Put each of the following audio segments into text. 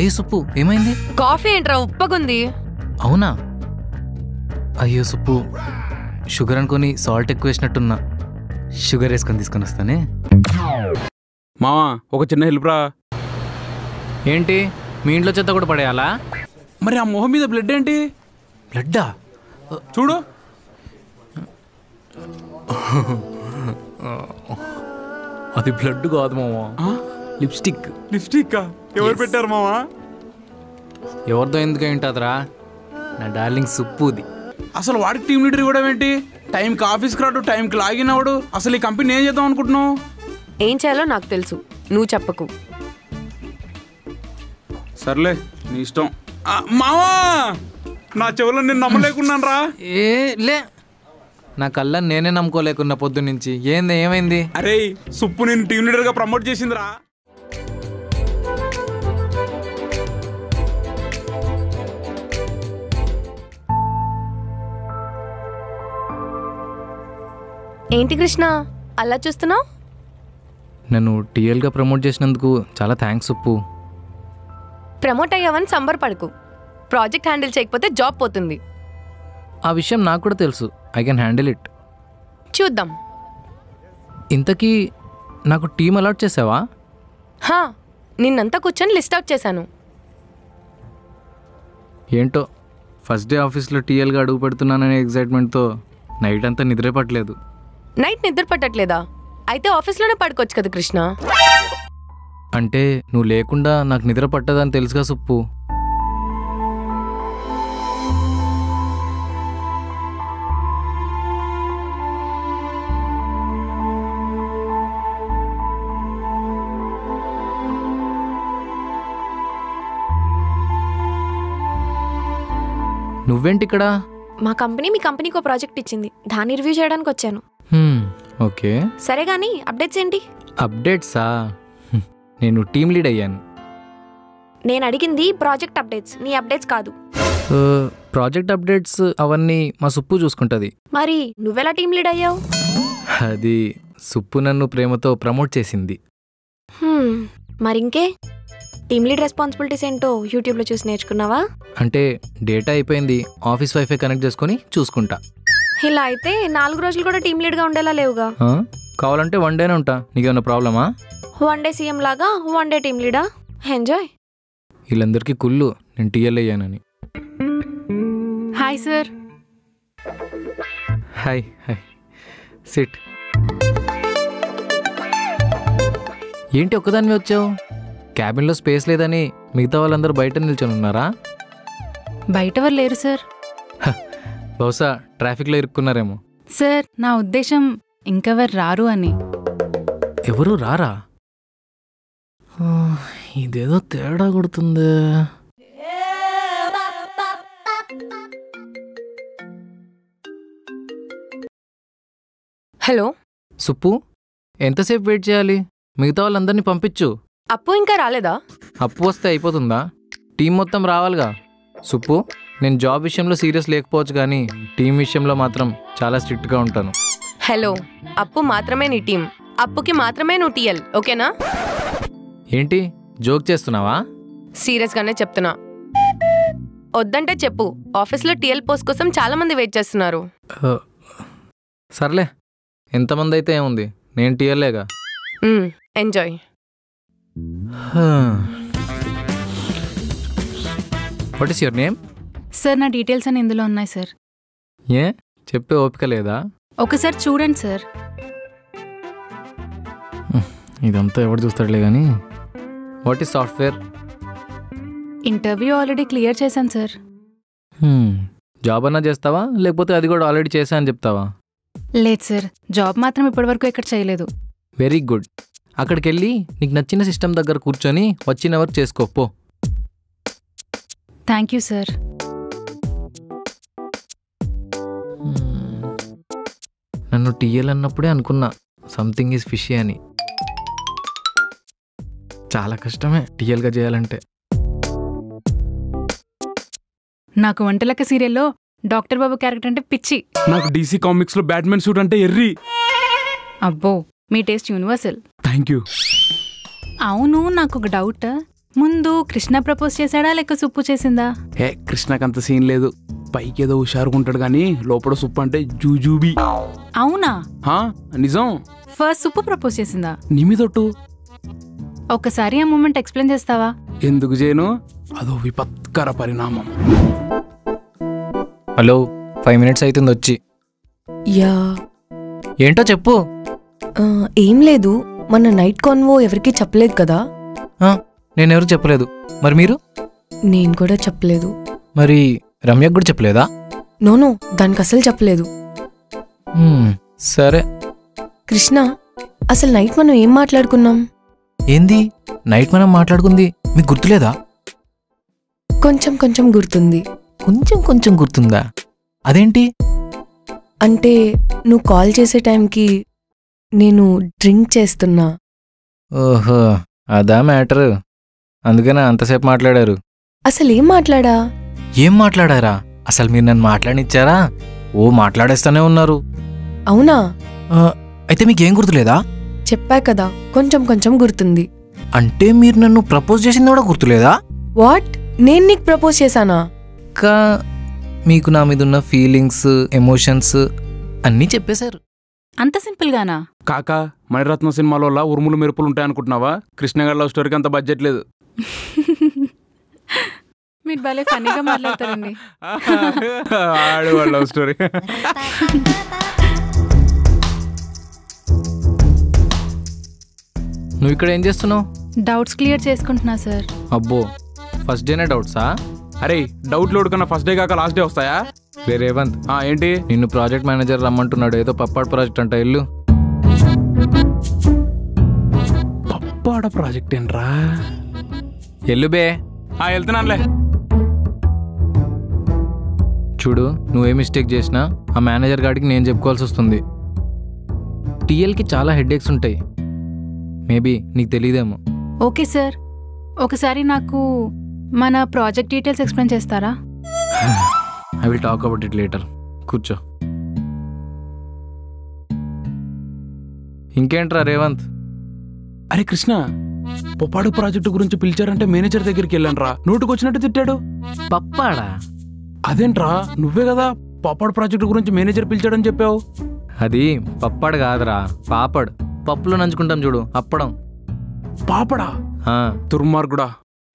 అయ్యో సుప్పు ఏమైంది? కాఫీ ఏంట్రా ఉప్పగుంది? అవునా? అయ్యో సుప్పు షుగర్ అనుకొని సాల్ట్ ఎక్కువ వేసినట్టున్నా. షుగర్ వేసుకొని తీసుకొని వస్తానే. మావా ఒక చిన్న హెల్ప్ రా. ఏంటి మీ ఇంట్లో చెత్త కూడా పడేయాలా? మరి ఆ మొహం మీద బ్లడ్ ఏంటి? బ్లడ్డా? చూడు. అది బ్లడ్ కాదు మావా, లిప్స్టిక్. లిప్స్టిక్ ఎవరు పెట్టారు మావా? ఎవరిదో ఎందుకు ఏంటదరా, నా డార్లింగ్ సుప్పుది. అసలు వాడికి టీమ్ లీడర్ కూడా ఏంటి? టైంకి ఆఫీస్కి రాడు, టైంకి లాగిన్ అవ్వడు. అసలు ఈ కంపెనీ ఏం చేద్దాం అనుకుంటున్నావు? ఏం చేయాలో నాకు తెలుసు, నువ్వు చెప్పకు. సర్లే నీ ఇష్టం. మావా నా చెవులో నేను నమ్మలేకున్నాను రా. ఏ లే, నా కళ్ళ నేనే నమ్ముకోలేకున్నా పొద్దు నుంచి. ఏంది ఏమైంది? అరే సుప్పు నేను టీమ్ లీడర్గా ప్రమోట్ చేసిందిరా. ఏంటి కృష్ణ అలా చూస్తున్నావు? నన్ను టీఎల్గా ప్రమోట్ చేసినందుకు చాలా థ్యాంక్స్ సుప్పు. ప్రమోట్ అయ్యావని సంబరపడకు. ప్రాజెక్ట్ హ్యాండిల్ చేయకపోతే జాబ్ పోతుంది. ఆ విషయం నాకు కూడా తెలుసు. I can handle it. చూద్దాం. ఇంతకీ నాకు టీం అలాట్ చేసావా? హా, నిన్నంతా కూర్చొని లిస్ట్ అవుట్ చేశాను. ఏంటో ఫస్ట్ డే ఆఫీస్లో టీఎల్గా అడుగు పెడుతున్నాననే ఎగ్జైట్మెంట్తో నైట్ అంతా నిద్రే పట్టలేదు. నైట్ నిద్ర పట్టట్లేదా? అయితే ఆఫీస్లోనే పడుకోవచ్చు కదా కృష్ణ. అంటే నువ్వు లేకుండా నాకు నిద్ర పట్టదని తెలుసుగా సుప్పు. నువ్వేంటి ఇక్కడ? మా కంపెనీ మీ కంపెనీకి ఒక ప్రాజెక్ట్ ఇచ్చింది, దాన్ని రివ్యూ చేయడానికి వచ్చాను. ఓకే సరే కానీ అప్డేట్స్ ఏంటి? అప్డేట్సా? నేను టీమ్ లీడ్ అయ్యాను. నేను అడిగింది ప్రాజెక్ట్ అప్డేట్స్, నీ అప్డేట్స్ కాదు. ప్రాజెక్ట్ అప్డేట్స్ అవన్నీ మా సుప్పు చూసుకుంటుంది. మరి నువ్వెలా టీమ్ లీడ్ అయ్యావు? అది సుప్పు నన్ను ప్రేమతో ప్రమోట్ చేసింది. మరింకే టీమ్ లీడ్ రెస్పాన్సిబిలిటీస్ ఏంటో యూట్యూబ్లో చూసి నేర్చుకున్నావా? అంటే డేటా అయిపోయింది, ఆఫీస్ వైఫై కనెక్ట్ చేసుకొని చూసుకుంటా. ఇలా అయితే 4 రోజులు కూడా టీమ్ లీడ్గా ఉండేలా లేవుగా. కావాలంటే 1 డేనే ఉంటా. నీకేమన్నా ప్రాబ్లమా? 1 డే సీఎం లాగా 1 డే టీమ్ లీడా? ఎంజాయ్. వీళ్ళందరికీ కుళ్ళు నేను టీఎల్ అయ్యానని. Hi sir. Hi hi, sit. ఏంటి ఒక్కదానివి వచ్చావు? క్యాబిన్లో స్పేస్ లేదని మిగతా వాళ్ళందరూ బయట నిల్చొని ఉన్నారా? బయట ఎవరు లేరు సార్. బహుశా ట్రాఫిక్లో ఇరుక్కున్నారేమో. సార్ నా ఉద్దేశం ఇంకెవరు రారు అని. ఎవరు రారా? ఇదేదో తేడా కొడుతుంది. హలో సుప్పు, ఎంతసేపు వెయిట్ చేయాలి? మిగతా వాళ్ళందరినీ పంపించు. అప్పు ఇంకా రాలేదా? అప్పు వస్తే అయిపోతుందా? టీం మొత్తం రావాలిగా. సుప్పు, నేను జాబ్ విషయంలో సీరియస్ లేకపోవచ్చు కానీ టీం విషయంలో మాత్రం చాలా స్ట్రిక్ట్గా ఉంటాను. హలో, అప్పు మాత్రమే నీ టీం, అప్పుకి మాత్రమే నువ్వు టీఎల్, ఓకేనా? ఏంటి జోక్ చేస్తున్నావా? సీరియస్గానే చెప్తున్నా. వద్దంటే చెప్పు, ఆఫీస్లో టీఎల్ పోస్ట్ కోసం చాలా మంది వెయిట్ చేస్తున్నారు. సర్లే, ఎంతమంది అయితే ఏముంది, నేను టీఎల్లేగా. Enjoy. What is your name? Sir నా డీటెయిల్స్ అని ఇందులో ఉన్నాయి సార్. ఏ చెప్పే ఓపిక లేదా? ఒకసారి చూడండి సార్. ఇదంతా ఎవడు చూస్తాడులే కానీ. What is software? Interview already clear చేశాను సార్. జాబ్ అన్నా చేస్తావా లేకపోతే అది కూడా ఆల్రెడీ చేశా అని చెప్తావా? లేదు సార్, జాబ్ మాత్రం ఇప్పటివరకు ఎక్కడ చేయలేదు. Very good. అక్కడికి వెళ్ళి నీకు నచ్చిన సిస్టమ్ దగ్గర కూర్చొని వచ్చిన వర్క్ చేసుకోపో. Thank you sir. నన్ను టీఎల్ అన్నప్పుడే అనుకున్నా సంథింగ్ ఈజ్ ఫిషీ అని. చాలా కష్టమే టీఎల్గా చేయాలంటే. నాకు వంటలక్క సీరియల్లో డాక్టర్ బాబు క్యారెక్టర్ అంటే పిచ్చి. నాకు డీసీ కామిక్స్లో బ్యాట్మెన్ సూట్ అంటే ఎర్రి. అబ్బో, మీ టేస్ట్ యూనివర్సల్. Thank you. అవును, నాకు ఒక డౌట్. ముందు కృష్ణ ప్రపోజ్ చేశాడా లేక సుప్పు చేసిందా? కృష్ణకి అంత సీన్ లేదు. పైకి ఏదో హుషారుకుంటాడు కానీ లోపల సుప్పు అంటే జూజూబీ. అవునా? నిజం. ఫస్ట్ సుప్పు ప్రపోజ్ చేసిందా? నిమిదొట్టు. ఒక్కసారి ఆ మూమెంట్ ఎక్స్ప్లెయిన్ చేస్తావా? ఎందుకు చేయను, అదో విపత్కర పరిణామం. హలో, 5 minutes అవుతుంది వచ్చి. యా ఏంటో చెప్పు. ఏం లేదు, మన నైట్ కాన్వో ఎవరికి చెప్పలేదు కదా. నేనెవరు చెప్పలేదు. మరి మీరు? నేను కూడా చెప్పలేదు. మరి రమ్యకు కూడా చెప్పలేదా? నోనో, దానికి అసలు చెప్పలేదు. సరే. కృష్ణ, అసలు నైట్ మనం ఏం మాట్లాడుకున్నాం? ఏంది నైట్ మనం మాట్లాడుకుంది మీకు గుర్తులేదా? కొంచెం కొంచెం గుర్తుంది. కొంచెం కొంచెం గుర్తుందా? అదేంటి? అంటే నువ్వు కాల్ చేసే టైంకి నేను డ్రింక్ చేస్తున్నా. ఓహో, అదా మ్యాటర్. అందుకనే అంతసేపు మాట్లాడారు. అసలు ఏం మాట్లాడా? ఏం మాట్లాడారా? అసలు మీరు నన్ను మాట్లాడినిచ్చారా? ఓ మాట్లాడేస్తానే ఉన్నారు. అవునా? అయితే మీకేం గుర్తులేదా? చెప్పా కదా, కొంచెం కొంచెం గుర్తుంది. అంటే మీరు నన్ను ప్రపోజ్ చేసింది కూడా గుర్తులేదా? వాట్? నేను నీకు ప్రపోజ్ చేశానా? ఇంకా మీకు నా మీద ఉన్న ఫీలింగ్స్, ఎమోషన్స్ అన్నీ చెప్పేశారు. అంత సింపుల్ గానా? కాకా, మణిరత్న సినిమాలో ఉరుములు మెరుపులు ఉంటాయనుకుంటున్నావా? కృష్ణగారి లవ్ స్టోరీకి అంత బడ్జెట్ లేదు. మీరు భలే ఫన్నీగా మాట్లాడతారండి. ఆడవాళ్ళ లవ్ స్టోరీ. నువ్వు ఇక్కడ ఏం చేస్తున్నావు? డౌట్స్ క్లియర్ చేసుకుంటున్నా సార్. అబ్బో, ఫస్ట్ డేనే డౌట్సా? అరే, డౌట్ లోడ్ కన్నా ఫస్ట్ డే కాక లాస్ట్ డే వస్తాయా? రే రేవంత్, ఏంటి? నిన్ను ప్రాజెక్ట్ మేనేజర్ రమ్మంటున్నాడు. ఏదో పప్పాడు ప్రాజెక్ట్ అంట. ఇల్లు పప్పాడ ప్రాజెక్ట్ ఏంట్రా? ఎల్లు బే. వెళ్తున్నానులే. చూడు, నువ్వే మిస్టేక్ చేసినా ఆ మేనేజర్ గాడికి నేను చెప్పుకోవాల్సి వస్తుంది. టీఎల్కి చాలా హెడ్ఏక్స్ ఉంటాయి. మేబీ నీకు తెలియదేమో. ఓకే సార్, ఒకసారి నాకు మన ప్రాజెక్ట్ డీటెయిల్స్ ఎక్స్ప్లెయిన్ చేస్తారా? I will talk about it later. కూర్చో. ఇంకేంట్రా రేవంత్? అరే కృష్ణ, పొప్పాడు ప్రాజెక్టు గురించి పిలిచారంటే మేనేజర్ దగ్గరికి వెళ్ళానురా. నోటుకు వచ్చినట్టు తిట్టాడు. పప్పాడా? అదేంట్రా, నువ్వే కదా పప్పాడు ప్రాజెక్టు గురించి మేనేజర్ పిలిచాడని చెప్పావు. అది పప్పాడు కాదురా, పాపడ్. పప్పులో నంచుకుంటాం చూడు, అప్పడం. పాపడా? దుర్మార్గుడా,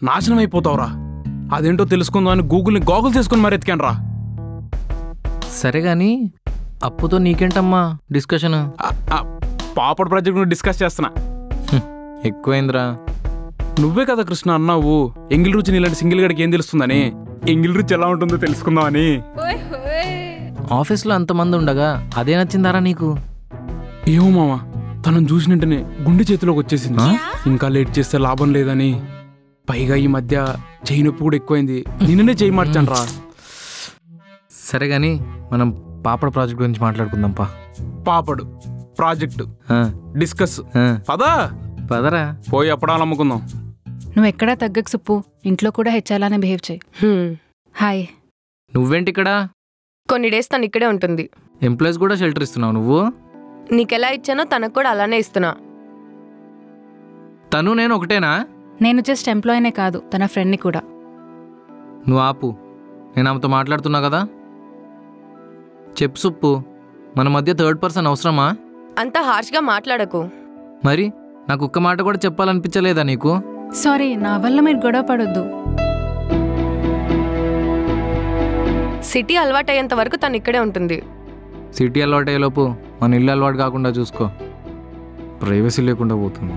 నాశనం అయిపోతావురా. అదేంటో తెలుసుకుందాం అని గూగుల్ని గోగుల్ చేసుకుని మరి ఎత్తికాను రా. సరే గాని అప్పుతో నీకేంటమ్మా డిస్కషన్? పాపడ్ ప్రాజెక్ట్ గురించి డిస్కస్ చేస్తున్నా. ఎక్కువైందిరా. నువ్వే కదా కృష్ణ అన్నావు, ఎంగిల్ రుచి నీలాంటి సింగిల్ గడికి ఏం తెలుస్తుందని. ఎంగిల్ రుచి ఎలా ఉంటుందో తెలుసుకుందామని. ఆఫీస్లో అంతమంది ఉండగా అదే నచ్చిందారా నీకు? ఏమో మామ, తనను చూసినట్టునే గుండె చేతిలోకి వచ్చేసింది. ఇంకా లేట్ చేస్తే లాభం లేదని. పైగా ఈ మధ్య చేయి నొప్పి కూడా ఎక్కువైంది. నిన్ననే చేయి మార్చాను రా. సరే గాని మనం పాపడ ప్రాజెక్ట్ గురించి మాట్లాడుకుందాంపా. పాపడు ప్రాజెక్టు డిస్కస్. పదా పదరా, పోయి అప్పడాలు అమ్ముకుందాం. నువ్వు ఎక్కడా తగ్గకు సుప్పు. ఇంట్లో కూడా హెచ్చాలానే బిహేవ్ చేయి. హాయ్. నువ్వేంటి ఇక్కడ? కొన్ని డేస్ తను ఇక్కడే ఉంటుంది. ఎంప్లాయీస్ కూడా షెల్టర్ ఇస్తున్నావు నువ్వు? నీకెలా ఇచ్చానో తనకు కూడా అలానే ఇస్తున్నా. తను నేను ఒకటేనా? నేను జస్ట్ ఎంప్లాయీనే కాదు, తన ఫ్రెండ్ని కూడా. నువ్వు ఆపు, నేను ఆమెతో మాట్లాడుతున్నా కదా. చెప్పు సుప్పు, మన మధ్య థర్డ్ పర్సన్ అవసరమా? అంత హార్ష్గా మాట్లాడకు. మరి నాకు ఒక్క మాట కూడా చెప్పాలనిపించలేదా నీకు? సారీ, నా వల్ల మీరు గొడవ పడొద్దు. సిటీ అలవాటయ్యేంత వరకు తను ఇక్కడే ఉంటుంది. సిటీ అలవాటు అయ్యేలోపు మన ఇల్లు అలవాటు కాకుండా చూసుకో. ప్రైవసీ లేకుండా పోతుంది.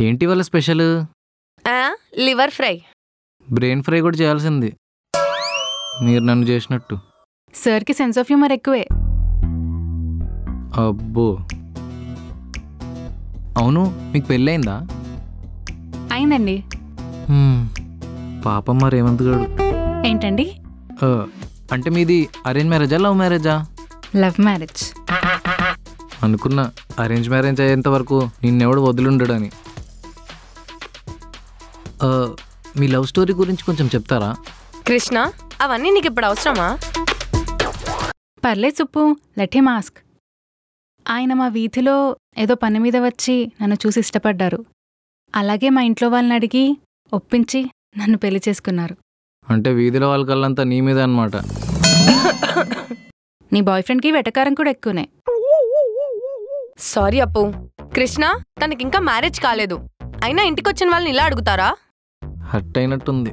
ఏంటి వాళ్ళ special? Liver fry. Brain fry కూడా చేయాల్సింది మీరు నన్ను చేసినట్టు. సార్కి సెన్స్ ఆఫ్ హ్యూమర్ ఎక్కువే. అబ్బో, అవును, మీకు పెళ్ళయిందా? అయిందండి. పాపం మా రేవంత్ గాడు. ఏంటండి? అంటే మీది అరేంజ్ మ్యారేజా, లవ్ మ్యారేజా? Love marriage. అనుకున్నా అరేంజ్ మ్యారేజ్ అయ్యేంత వరకు నిన్నెవడు వదిలిండడని. మీ లవ్ స్టోరీ గురించి కొంచెం చెప్తారా? కృష్ణ, అవన్నీ నీకు ఇప్పుడు అవసరమా? పర్లేదు సుప్పు, లెట్ హిమ్ ఆస్క్. ఆయన మా వీధిలో ఏదో పని మీద వచ్చి నన్ను చూసి ఇష్టపడ్డారు. అలాగే మా ఇంట్లో వాళ్ళని అడిగి ఒప్పించి నన్ను పెళ్లి చేసుకున్నారు. అంటే వీధిలో వాళ్ళ కళ్ళంతా నీ మీద అనమాట. నీ బాయ్ ఫ్రెండ్కి వెటకారం కూడా ఎక్కువనే. సారీ అప్పు. కృష్ణ తనకింకా మ్యారేజ్ కాలేదు, అయినా ఇంటికొచ్చిన వాళ్ళని ఇలా అడుగుతారా? హర్ట్ అయినట్టుంది.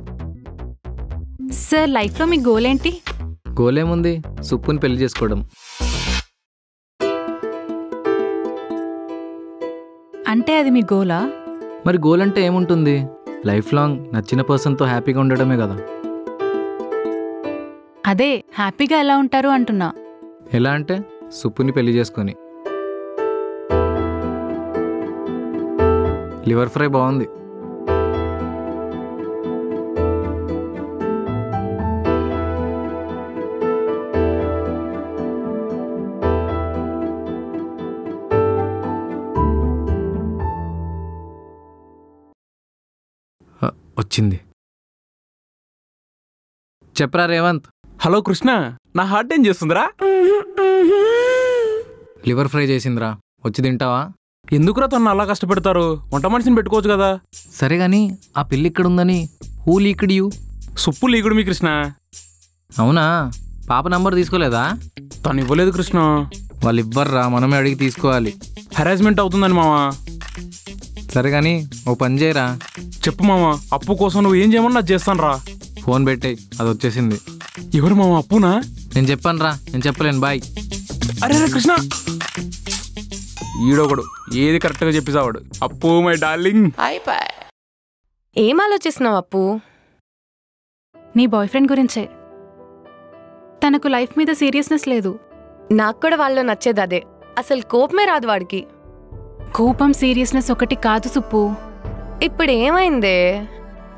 సార్, లైఫ్లో మీ గోల్ ఏంటి? గోలేముంది, సుప్పుని పెళ్లి చేసుకోవడం. అంటే అది మీ గోలా? మరి గోల్ అంటే ఏముంటుంది? లైఫ్ లాంగ్ నచ్చిన పర్సన్తో హ్యాపీగా ఉండడమే కదా. అదే హ్యాపీగా ఎలా ఉంటారు అంటున్నా. ఎలా అంటే సుప్పుని పెళ్లి చేసుకొని. లివర్ ఫ్రై బాగుంది. వచ్చింది. చెప్పరా రేవంత్. హలో కృష్ణ, నా హార్ట్ ఏం చేస్తుందిరా? లివర్ ఫ్రై చేసిందిరా, వచ్చి తింటావా? ఎందుకురా తను అలా కష్టపెడతారు? వంట మనిషిని పెట్టుకోవచ్చు కదా. సరే గాని ఆ పిల్లి ఇక్కడుందని హూ లీక్డ్ యూ? సుప్పు లీకుడు మీ కృష్ణ. అవునా? పాప నంబర్ తీసుకోలేదా? తను ఇవ్వలేదు కృష్ణ. వాళ్ళు ఇవ్వర్రా, మనమే అడిగి తీసుకోవాలి. హెరాస్మెంట్ అవుతుందని మావా. సరే గాని ఓ పని చేయరా. చెప్పు మామ, అప్పు కోసం నువ్వు ఏం చేయమన్నా చేస్తాను రా. ఫోన్ పెట్టేయ్, అది వచ్చేసింది. ఎవరు మామ, అప్పునా? నేను చెప్పాను రా, నేను చెప్పలేను. బాయ్. అరే రే కృష్ణ, ఈడొకడు ఏది కరెక్ట్గా చెప్పేసావాడు. అప్పు మై డార్లింగ్. ఏం ఆలోచిస్తున్నావు అప్పు? నీ బాయ్ ఫ్రెండ్ గురించే. తనకు లైఫ్ మీద సీరియస్నెస్ లేదు. నాకు కూడా వాళ్ళు నచ్చేది అదే. అసలు కోపమే రాదు వాడికి. కోపం సీరియస్నెస్ ఒకటి కాదు సుప్పు. ఇప్పుడు ఏమైందే?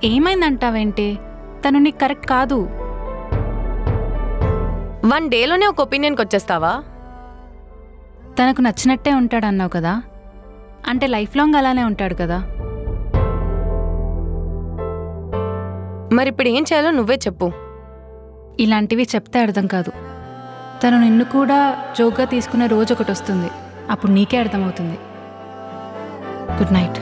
ఏమైందంటావేంటే? తను నీకు కరెక్ట్ కాదు. 1 డేలోనే ఒక ఒపీనియన్కి వచ్చేస్తావా? తనకు నచ్చినట్టే ఉంటాడన్నావు కదా, అంటే లైఫ్ లాంగ్ అలానే ఉంటాడు కదా. మరి ఇప్పుడు ఏం చేయాలో నువ్వే చెప్పు. ఇలాంటివి చెప్తే అర్థం కాదు. తను నిన్ను కూడా జోక్గా తీసుకునే రోజు ఒకటి వస్తుంది, అప్పుడు నీకే అర్థమవుతుంది. Good night.